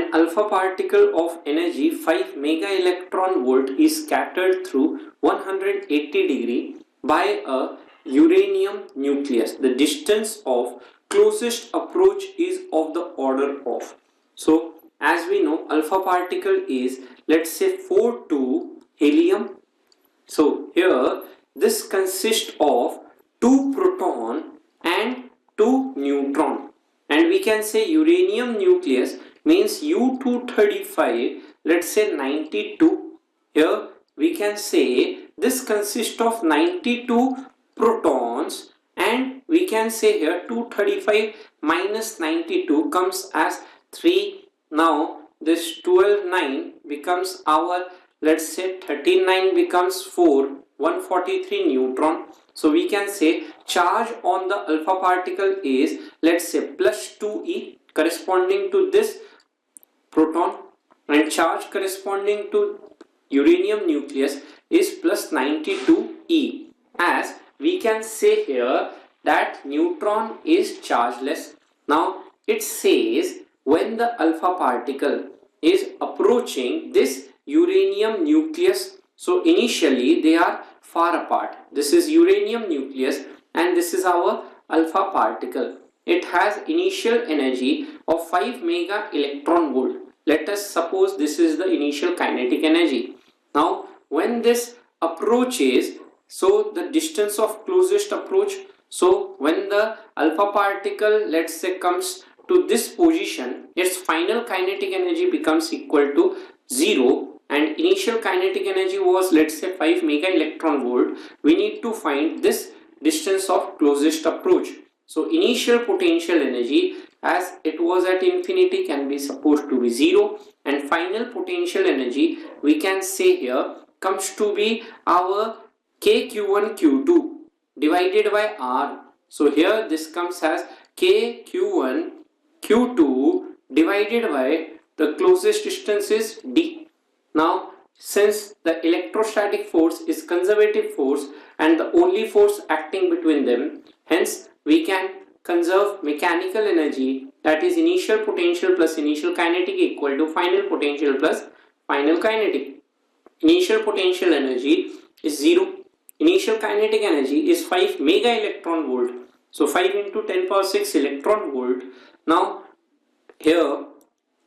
an alpha particle of energy 5 mega electron volt is scattered through 180° by a uranium nucleus. The distance of closest approach is of the order of. So as we know, alpha particle is, let's say, 4 helium. So here this consists of 2 proton and 2 neutron, and we can say uranium nucleus means U235, let's say 92. Here we can say this consists of 92 protons, and we can say here 235 minus 92 comes as 3. Now this 12 9 becomes our, let's say 39 becomes 4, 143 neutron. So we can say charge on the alpha particle is, let's say, plus 2e corresponding to this proton, and charge corresponding to uranium nucleus is plus 92e. As we can say here that neutron is chargeless. Now it says when the alpha particle is approaching this uranium nucleus, so initially they are far apart. This is uranium nucleus and this is our alpha particle. It has initial energy of 5 mega electron volt. Let us suppose this is the initial kinetic energy. Now when this approaches, so the distance of closest approach, so when the alpha particle, let's say, comes to this position, its final kinetic energy becomes equal to 0, and initial kinetic energy was, let's say, 5 mega electron volt. We need to find this distance of closest approach. So initial potential energy, as it was at infinity, can be supposed to be 0, and final potential energy, we can say here, comes to be our kq1 q2 divided by r. So here this comes as kq1 q2 divided by the closest distance is d. Now since the electrostatic force is conservative force and the only force acting between them, hence we can conserve mechanical energy, that is initial potential plus initial kinetic equal to final potential plus final kinetic. Initial potential energy is 0. Initial kinetic energy is 5 mega electron volt. So 5 into 10 power 6 electron volt. Now here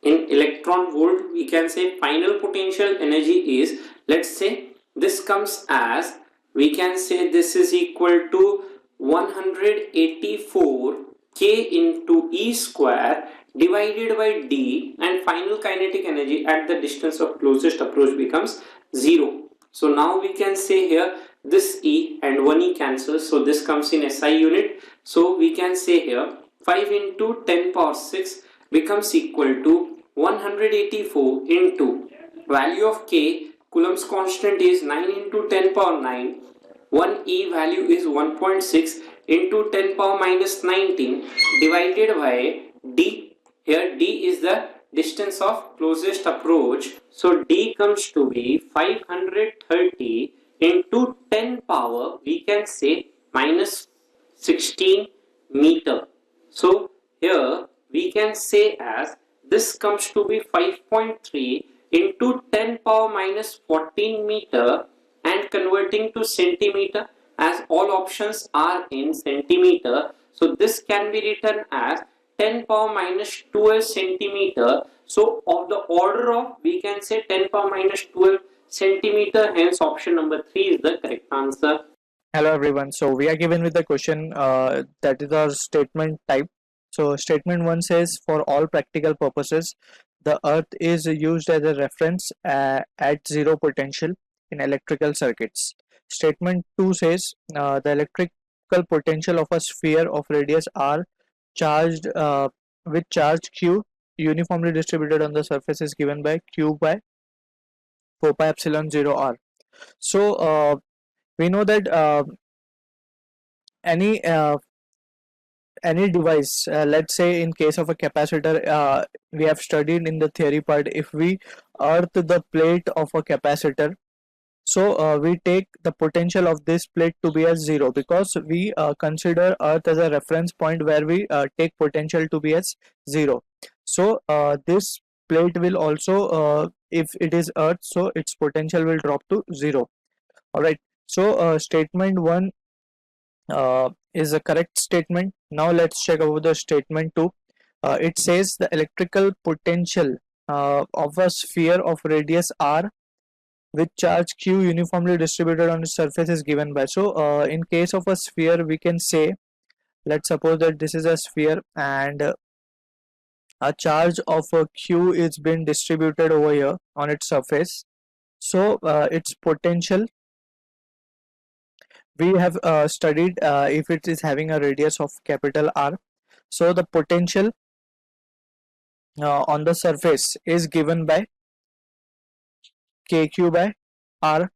in electron volt we can say final potential energy is, let's say, this comes as, we can say this is equal to 184 k into e square divided by d, and final kinetic energy at the distance of closest approach becomes 0. So now we can say here this e and 1e cancels, so this comes in SI unit. So we can say here 5 into 10 power 6 becomes equal to 184 into value of k, Coulomb's constant is 9 into 10 power 9, 1e value is 1.6 into 10 power minus 19 divided by d. Here d is the distance of closest approach, so d comes to be 530 into 10 power, we can say, minus 16 meter. So here we can say as this comes to be 5.3 into 10 power minus 14 meter, and converting to centimeter, as all options are in centimeter, so this can be written as 10 power minus 12 centimeter. So of the order of, we can say, 10 power minus 12 centimeter, hence option number 3 is the correct answer. Hello everyone, so we are given with the question that is our statement type. So statement 1 says, for all practical purposes the earth is used as a reference at zero potential in electrical circuits. Statement 2 says the electrical potential of a sphere of radius r charged with charge q uniformly distributed on the surface is given by q by 4 pi epsilon 0 r. So we know that any device, let's say in case of a capacitor, we have studied in the theory part, if we earth the plate of a capacitor, so we take the potential of this plate to be as 0, because we consider earth as a reference point where we take potential to be as 0. So this plate will also, if it is earth, so its potential will drop to 0. All right. So statement 1 is a correct statement. Now let's check over the statement 2. It says the electrical potential of a sphere of radius r with charge q uniformly distributed on its surface is given by. So in case of a sphere, we can say, let's suppose that this is a sphere and a charge of q is being distributed over here on its surface. So its potential, we have studied if it is having a radius of capital R. So the potential on the surface is given by kq by R.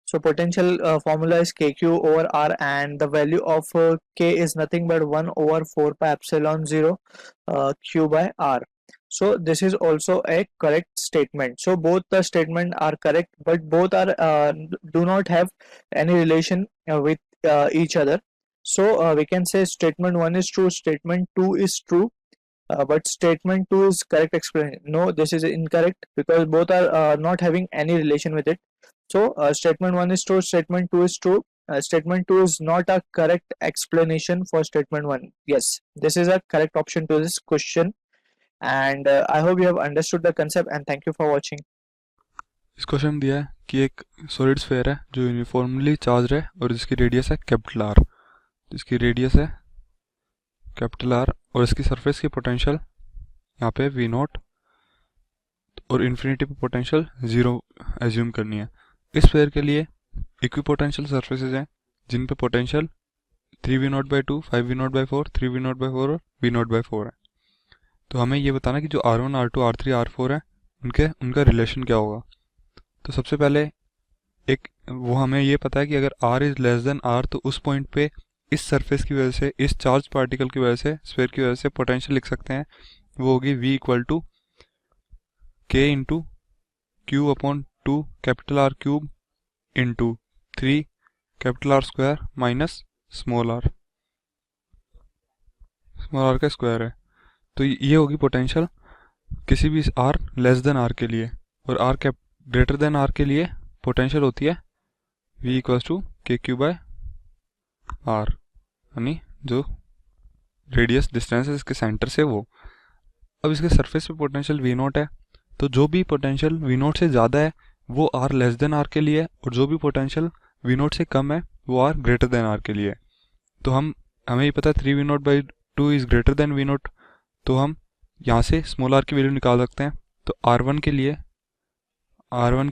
So potential formula is kq over R, and the value of k is nothing but 1 over 4 pi epsilon 0 q by R. So this is also a correct statement. So both the statement are correct, but both are do not have any relation with each other. So we can say statement 1 is true, statement 2 is true, but statement 2 is correct explanation. No, this is incorrect because both are not having any relation with it. So statement 1 is true, statement 2 is true. Statement 2 is not a correct explanation for statement 1. Yes, this is a correct option to this question. And I hope you have understood the concept, and thank you for watching. इस question में दिया है कि एक solid sphere है जो uniformly charge है और जिसकी रेडियस है कैपिटल आर, जिसकी रेडियस है कैपिटल आर, और इसकी सरफेस की पोटेंशियल यहाँ पे वी नॉट और इन्फिनिटी पे पोटेंशियल 0 एज्यूम करनी है। इस स्फीयर के लिए इक्विपोटेंशियल सरफेसेस हैं जिन पे पोटेंशियल 3v0/2, 5v0/4, 3v0/4 और v0/4 है। तो हमें ये बताना कि जो R1, R2, R3, R4 है उनका रिलेशन क्या होगा। तो सबसे पहले वो हमें ये पता है कि अगर R is less than R, तो उस पॉइंट पे इस सरफेस की वजह से, इस चार्ज पार्टिकल की वजह से, स्फीयर की वजह से पोटेंशियल लिख सकते हैं। वो होगी V = K × Q/2 capital R cube into 3 capital R square minus small r का स्क्वायर है। तो ये होगी पोटेंशियल किसी भी R लेस देन R के लिए, और R ग्रेटर देन R के लिए पोटेंशियल होती है V = KQ/R, यानी जो रेडियस डिस्टेंस है इसके सेंटर से वो। अब इसके सरफेस पे पोटेंशियल V0 है, तो जो भी पोटेंशियल V0 से ज़्यादा है वो R लेस देन R के लिए, और जो भी पोटेंशियल V0 से कम है वो R ग्रेटर देन R के लिए। तो हमें ये पता है 3v0/2 is greater than V0, तो हम यहाँ से स्मॉल r की वैल्यू निकाल सकते हैं। तो R1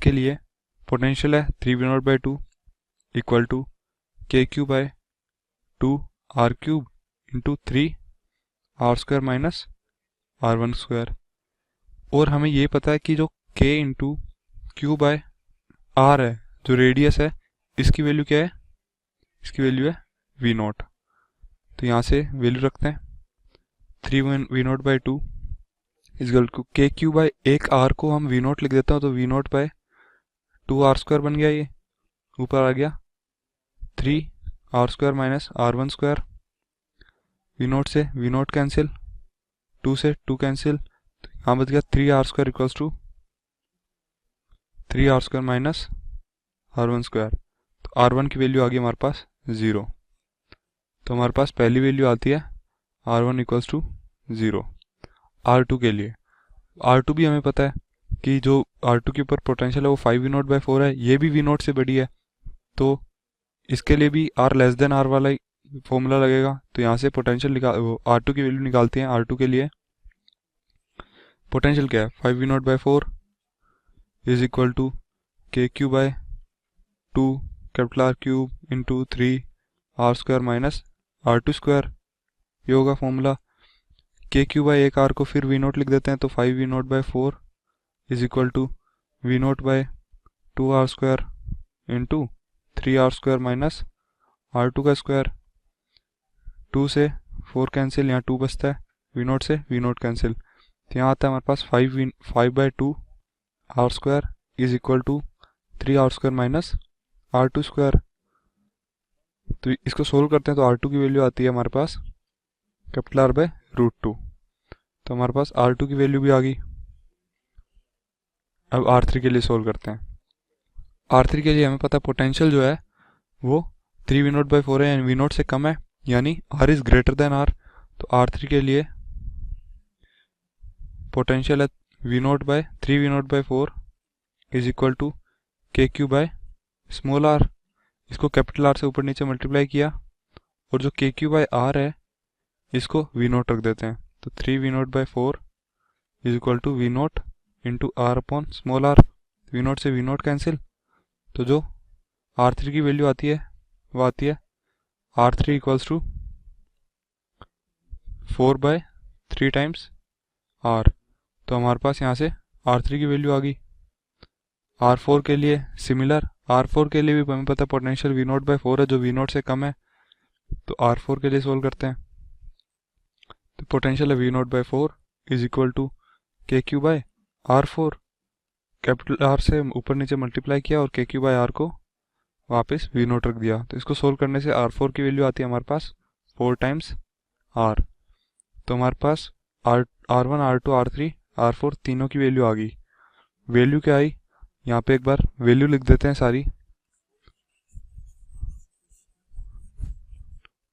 के लिए पोटेंशियल है 3v0/2 equal to KQ/2 R³ into 3 R² minus R1²। और हमें ये पता है कि जो K × Q/R है, जो रेडियस है, इसकी वैल्यू क्या है? इसकी वैल्यू है V0। तो यहाँ से वैल्यू रखते हैं 3v0/2 equal to KQ/1 R को हम V0 लिख देता हूँ, तो V0/2 R² बन गया। ये ऊपर आ गया 3 R² माइनस R1²। V0 से V0 कैंसिल, 2 से 2 कैंसिल, तो यहाँ बच गया 3R² equals to 3R² minus R1²। तो R1 की वैल्यू आ गई हमारे पास 0। तो हमारे पास पहली वैल्यू आती है R1 इक्वल्स टू 0। R2 के लिए, R2 भी हमें पता है कि जो R2 के ऊपर पोटेंशियल है वो 5v0/4 है, ये भी V0 से बड़ी है, तो इसके लिए भी R लेस देन R वाला फॉर्मूला लगेगा। तो यहाँ से पोटेंशियल R2 की वैल्यू निकालते हैं। R2 के लिए पोटेंशियल क्या है? 5v0/4 is equal to KQ/2 capital R³ into 3 R² minus R2²। ये होगा फॉर्मूला। KQ/1 R को फिर V0 लिख देते हैं, तो 5v0/4 is equal to V0/2 R² into 3 R² minus R2²। 2 से 4 कैंसिल, यहाँ 2 बचता है, V0 से V0 कैंसिल, तो यहाँ आता है हमारे पास 5/2 R² is equal to 3 R² minus R2²। तो इसको सोल्व करते हैं, तो R2 की वैल्यू आती है हमारे पास कैपिटल R/√2। तो हमारे पास R2 की वैल्यू भी आ गई अब R3 के लिए सोल्व करते हैं। R3 के लिए हमें पता है पोटेंशियल जो है वो 3v0/4 है, यानी v0 से कम है, यानी R is greater than R। तो R3 के लिए पोटेंशियल है v0/3v0/4 is equal to KQ small r। इसको कैपिटल R से ऊपर नीचे मल्टीप्लाई किया, और जो KQ/R है इसको v0 रख देते हैं। तो 3v0/4 is equal to v0 into R upon small r। v0 से v0 कैंसिल, तो जो R3 की वैल्यू आती है वो आती है R3 equals to 4/3 times R। तो हमारे पास यहाँ से R3 की वैल्यू आ गई। R4 के लिए सिमिलर, R4 के लिए भी हमें पता है पोटेंशियल v0/4 है जो v0 से कम है। तो R4 के लिए सोल्व करते हैं। तो पोटेंशियल है v0/4 is equal to KQ/R4। Capital R से ऊपर नीचे मल्टीप्लाई किया और KQ/R को वापस v0 रख दिया। तो इसको सोल्व करने से R4 की वैल्यू आती है हमारे पास 4 टाइम्स R। तो हमारे पास R1, R2, R3, R4 तीनों की वैल्यू आ गई। वैल्यू क्या आई, यहाँ पे एक बार वैल्यू लिख देते हैं सारी।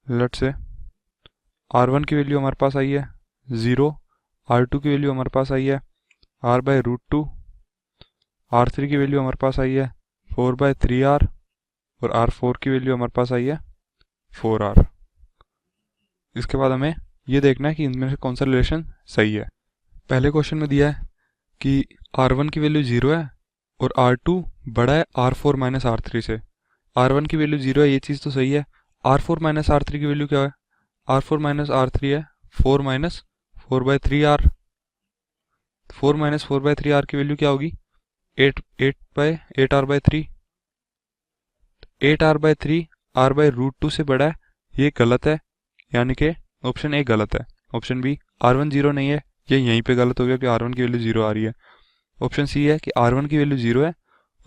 लेट्स से R1 की वैल्यू हमारे पास आई है 0, R2 की वैल्यू हमारे पास आई है R/√2, R3 की वैल्यू हमारे पास आई है 4/3R, और R4 की वैल्यू हमारे पास आई है 4R। इसके बाद हमें ये देखना है कि इनमें से कौन सा रिलेशन सही है। पहले क्वेश्चन में दिया है कि R1 की वैल्यू 0 है और R2 बड़ा है R4 माइनस R3 से। R1 की वैल्यू 0 है, ये चीज़ तो सही है। R4 माइनस R3 की वैल्यू क्या है, R4 माइनस R3 है 4 माइनस 4/3R। 4 माइनस 4/3R की वैल्यू क्या होगी, 8R/3। 8R/3 R/√2 से बड़ा है, ये गलत है, यानी कि ऑप्शन ए गलत है। ऑप्शन बी R1 0 नहीं है, ये यहीं पे गलत हो गया कि R1 की वैल्यू 0 आ रही है। ऑप्शन सी है कि R1 की वैल्यू 0 है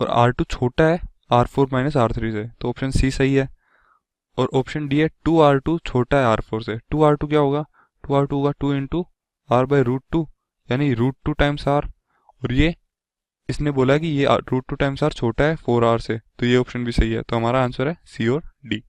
और R2 छोटा है R4 माइनस R3 से, तो ऑप्शन सी सही है। और ऑप्शन डी है 2R2 छोटा है R4 से। 2R2 क्या होगा, 2R2 होगा 2 इंटू R/√2, यानी √2 टाइम्स R। और ये इसने बोला कि ये √2 टाइम्स R छोटा है 4R से, तो ये ऑप्शन भी सही है। तो हमारा आंसर है सी और डी।